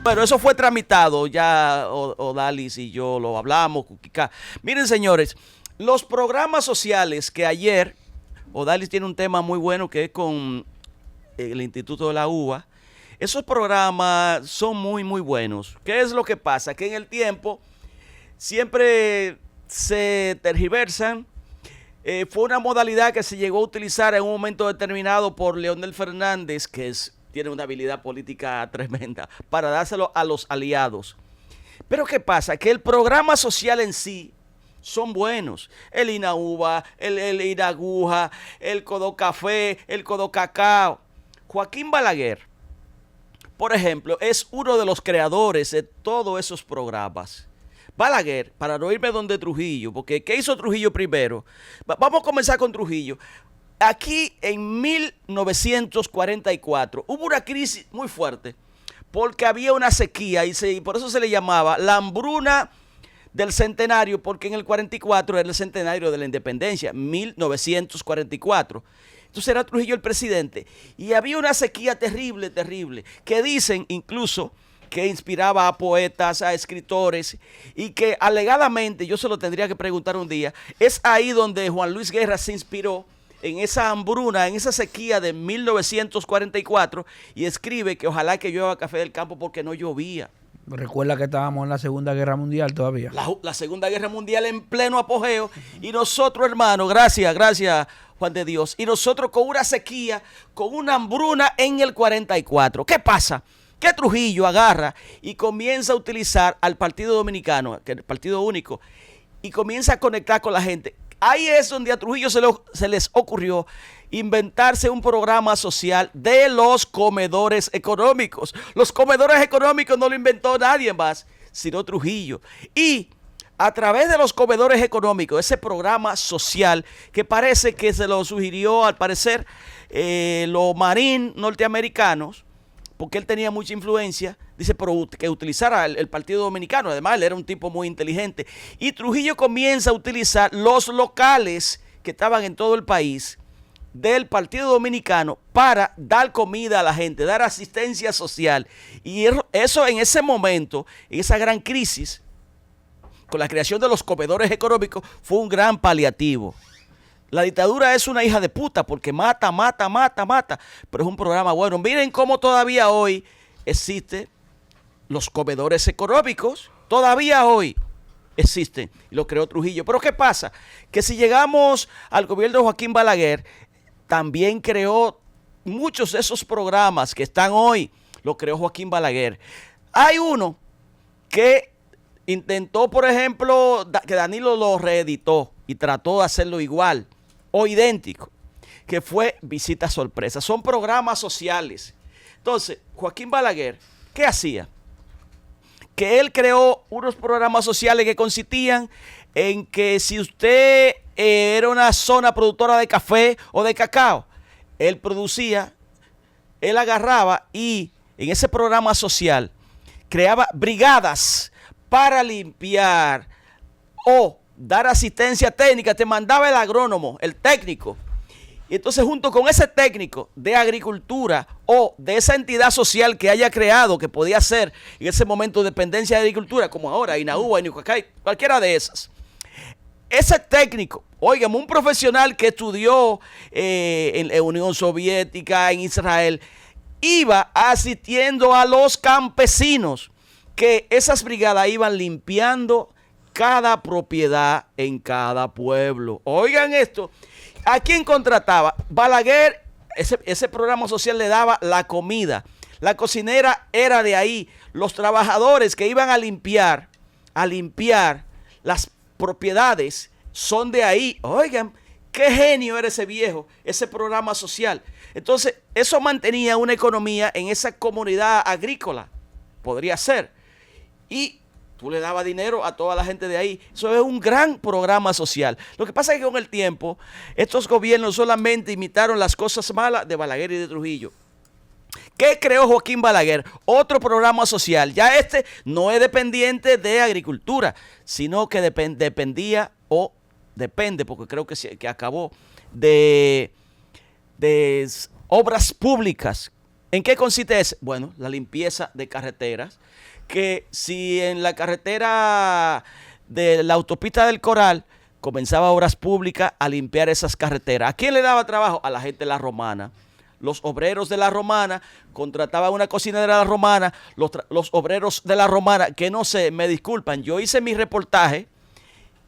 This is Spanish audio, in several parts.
Bueno, eso fue tramitado, ya Odalis y yo lo hablamos, Cuquica. Miren, señores, los programas sociales que ayer, Odalis tiene un tema muy bueno que es con el Instituto de la UBA. Esos programas son muy, muy buenos. ¿Qué es lo que pasa? Que en el tiempo siempre se tergiversan. Fue una modalidad que se llegó a utilizar en un momento determinado por Leonel Fernández, tiene una habilidad política tremenda, para dárselo a los aliados. Pero ¿qué pasa? Que el programa social en sí son buenos. El INAUBA, el INAGUJA, el Codocafé, el Codocacao. Joaquín Balaguer, por ejemplo, es uno de los creadores de todos esos programas. Balaguer, para no irme donde Trujillo, porque ¿qué hizo Trujillo primero? Vamos a comenzar con Trujillo. Aquí en 1944 hubo una crisis muy fuerte porque había una sequía y por eso se le llamaba la hambruna del centenario, porque en el 44 era el centenario de la independencia, 1944. Entonces era Trujillo el presidente y había una sequía terrible, terrible, que dicen incluso que inspiraba a poetas, a escritores, y que alegadamente, yo se lo tendría que preguntar un día, es ahí donde Juan Luis Guerra se inspiró en esa hambruna, en esa sequía de 1944, y escribe que ojalá que llueva café del campo porque no llovía. Recuerda que estábamos en la Segunda Guerra Mundial todavía. La Segunda Guerra Mundial en pleno apogeo, y nosotros, hermano, gracias Juan de Dios, y nosotros con una sequía, con una hambruna en el 44. ¿Qué pasa? Que Trujillo agarra y comienza a utilizar al Partido Dominicano, que es el Partido Único, y comienza a conectar con la gente. Ahí es donde a Trujillo se les ocurrió inventarse un programa social de los comedores económicos. Los comedores económicos no lo inventó nadie más, sino Trujillo. Y a través de los comedores económicos, ese programa social que parece que se lo sugirió, al parecer, los marines norteamericanos, porque él tenía mucha influencia, dice, pero que utilizara el Partido Dominicano. Además, él era un tipo muy inteligente. Y Trujillo comienza a utilizar los locales que estaban en todo el país del Partido Dominicano para dar comida a la gente, dar asistencia social. Y eso en ese momento, en esa gran crisis, con la creación de los comedores económicos, fue un gran paliativo. La dictadura es una hija de puta porque mata, pero es un programa bueno. Miren cómo todavía hoy existen los comedores económicos, todavía hoy existen, y lo creó Trujillo. Pero ¿qué pasa? Que si llegamos al gobierno de Joaquín Balaguer, también creó muchos de esos programas que están hoy, lo creó Joaquín Balaguer. Hay uno que intentó, por ejemplo, que Danilo lo reeditó y trató de hacerlo igual o idéntico, que fue Visita Sorpresa. Son programas sociales. Entonces, Joaquín Balaguer, ¿qué hacía? Que él creó unos programas sociales que consistían en que si usted era una zona productora de café o de cacao, él agarraba y en ese programa social creaba brigadas para limpiar o dar asistencia técnica. Te mandaba el agrónomo, el técnico. Y entonces junto con ese técnico de agricultura o de esa entidad social que haya creado, que podía ser en ese momento dependencia de agricultura, como ahora INAUBA, INUCACAI, cualquiera de esas. Ese técnico, oigan, un profesional que estudió en la Unión Soviética, en Israel, iba asistiendo a los campesinos, que esas brigadas iban limpiando cada propiedad en cada pueblo. Oigan esto, ¿a quién contrataba? Balaguer, ese programa social le daba la comida. La cocinera era de ahí. Los trabajadores que iban a limpiar las propiedades son de ahí. Oigan, qué genio era ese viejo, ese programa social. Entonces, eso mantenía una economía en esa comunidad agrícola. Podría ser. Y tú le dabas dinero a toda la gente de ahí. Eso es un gran programa social. Lo que pasa es que con el tiempo, estos gobiernos solamente imitaron las cosas malas de Balaguer y de Trujillo. ¿Qué creó Joaquín Balaguer? Otro programa social. Ya este no es dependiente de agricultura, sino que dependía, o depende, porque creo que acabó, de obras públicas, ¿En qué consiste ese? Bueno, la limpieza de carreteras, que si en la carretera de la autopista del Coral comenzaba Obras Públicas a limpiar esas carreteras, ¿a quién le daba trabajo? A la gente de La Romana. Los obreros de La Romana contrataban una cocinera de La Romana, los obreros de La Romana, que no sé, me disculpan, yo hice mi reportaje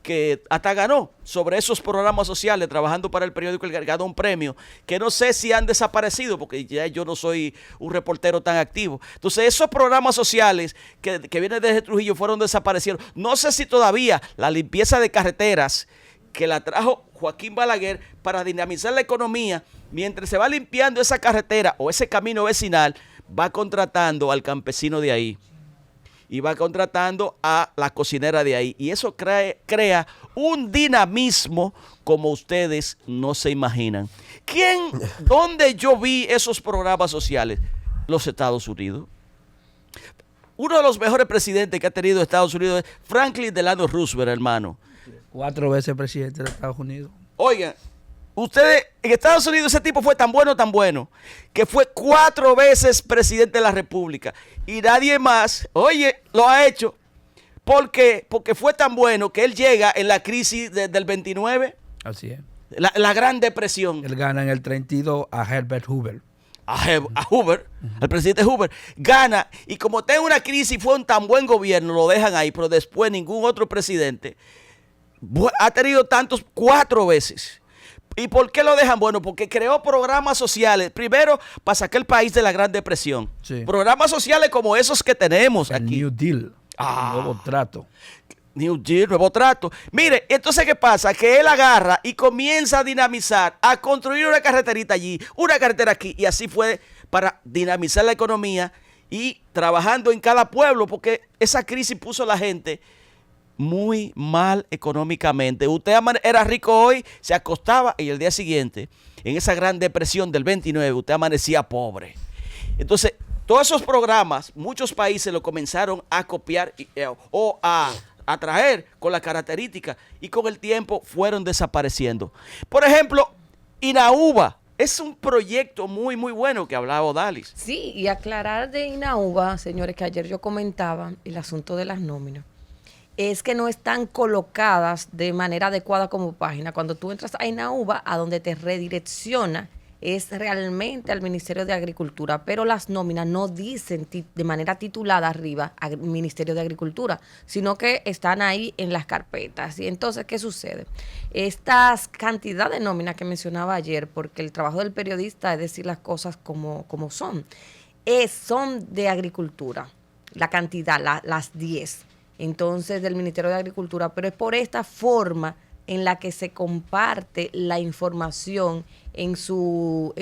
que hasta ganó sobre esos programas sociales trabajando para el periódico El Ganó un premio, que no sé si han desaparecido porque ya yo no soy un reportero tan activo. Entonces esos programas sociales que vienen desde Trujillo fueron desaparecidos. No sé si todavía la limpieza de carreteras que la trajo Joaquín Balaguer para dinamizar la economía, mientras se va limpiando esa carretera o ese camino vecinal, va contratando al campesino de ahí y va contratando a la cocinera de ahí. Y eso crea un dinamismo como ustedes no se imaginan. ¿Dónde yo vi esos programas sociales? Los Estados Unidos. Uno de los mejores presidentes que ha tenido Estados Unidos es Franklin Delano Roosevelt, hermano. 4 veces presidente de Estados Unidos. Oigan, ustedes, en Estados Unidos ese tipo fue tan bueno, que fue 4 veces presidente de la República. Y nadie más, oye, lo ha hecho. ¿Por qué? Porque fue tan bueno que él llega en la crisis del 29. Así es. La Gran Depresión. Él gana en el 32 a Herbert Hoover. A Hoover, al presidente Hoover, gana. Y como está en una crisis y fue un tan buen gobierno, lo dejan ahí. Pero después ningún otro presidente ha tenido tantos 4 veces. ¿Y por qué lo dejan? Bueno, porque creó programas sociales. Primero, para sacar el país de la Gran Depresión. Sí. Programas sociales como esos que tenemos El aquí. New Deal. El nuevo trato. New Deal, nuevo trato. Mire, entonces, ¿qué pasa? Que él agarra y comienza a dinamizar, a construir una carreterita allí, una carretera aquí. Y así fue para dinamizar la economía y trabajando en cada pueblo, porque esa crisis puso a la gente muy mal económicamente. Usted era rico hoy, se acostaba y el día siguiente, en esa Gran Depresión del 29, usted amanecía pobre. Entonces, todos esos programas, muchos países lo comenzaron a copiar o a traer con las características y con el tiempo fueron desapareciendo. Por ejemplo, INAUBA es un proyecto muy bueno que hablaba Odalis. Sí, y aclarar de INAUBA, señores, que ayer yo comentaba el asunto de las nóminas, es que no están colocadas de manera adecuada como página. Cuando tú entras a INAUBA, a donde te redirecciona es realmente al Ministerio de Agricultura, pero las nóminas no dicen de manera titulada arriba al Ministerio de Agricultura, sino que están ahí en las carpetas. Y entonces, ¿qué sucede? Estas cantidad de nóminas que mencionaba ayer, porque el trabajo del periodista es decir las cosas como son de Agricultura, la cantidad, las 10. Entonces, del Ministerio de Agricultura, pero es por esta forma en la que se comparte la información en su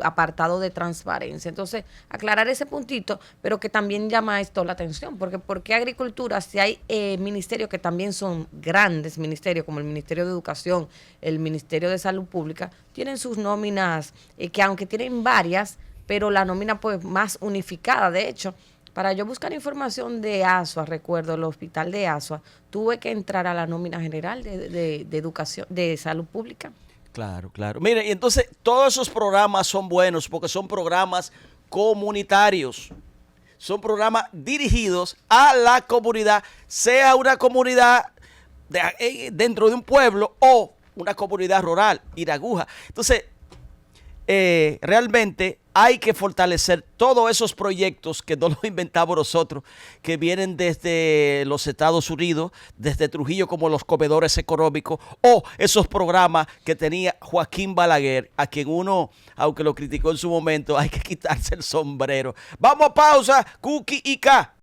apartado de transparencia. Entonces, aclarar ese puntito, pero que también llama esto la atención, porque ¿por qué Agricultura, si hay ministerios que también son grandes ministerios, como el Ministerio de Educación, el Ministerio de Salud Pública, tienen sus nóminas, que aunque tienen varias, pero la nómina pues más unificada? De hecho, para yo buscar información de ASUA, recuerdo, el hospital de ASUA, tuve que entrar a la nómina general de educación, de salud pública. Claro. Mire, y entonces todos esos programas son buenos porque son programas comunitarios. Son programas dirigidos a la comunidad, sea una comunidad dentro de un pueblo o una comunidad rural, Iraguja. Entonces, realmente hay que fortalecer todos esos proyectos que no los inventamos nosotros, que vienen desde los Estados Unidos, desde Trujillo, como los comedores económicos, o esos programas que tenía Joaquín Balaguer, a quien uno, aunque lo criticó en su momento, hay que quitarse el sombrero. Vamos a pausa, Cookie y K.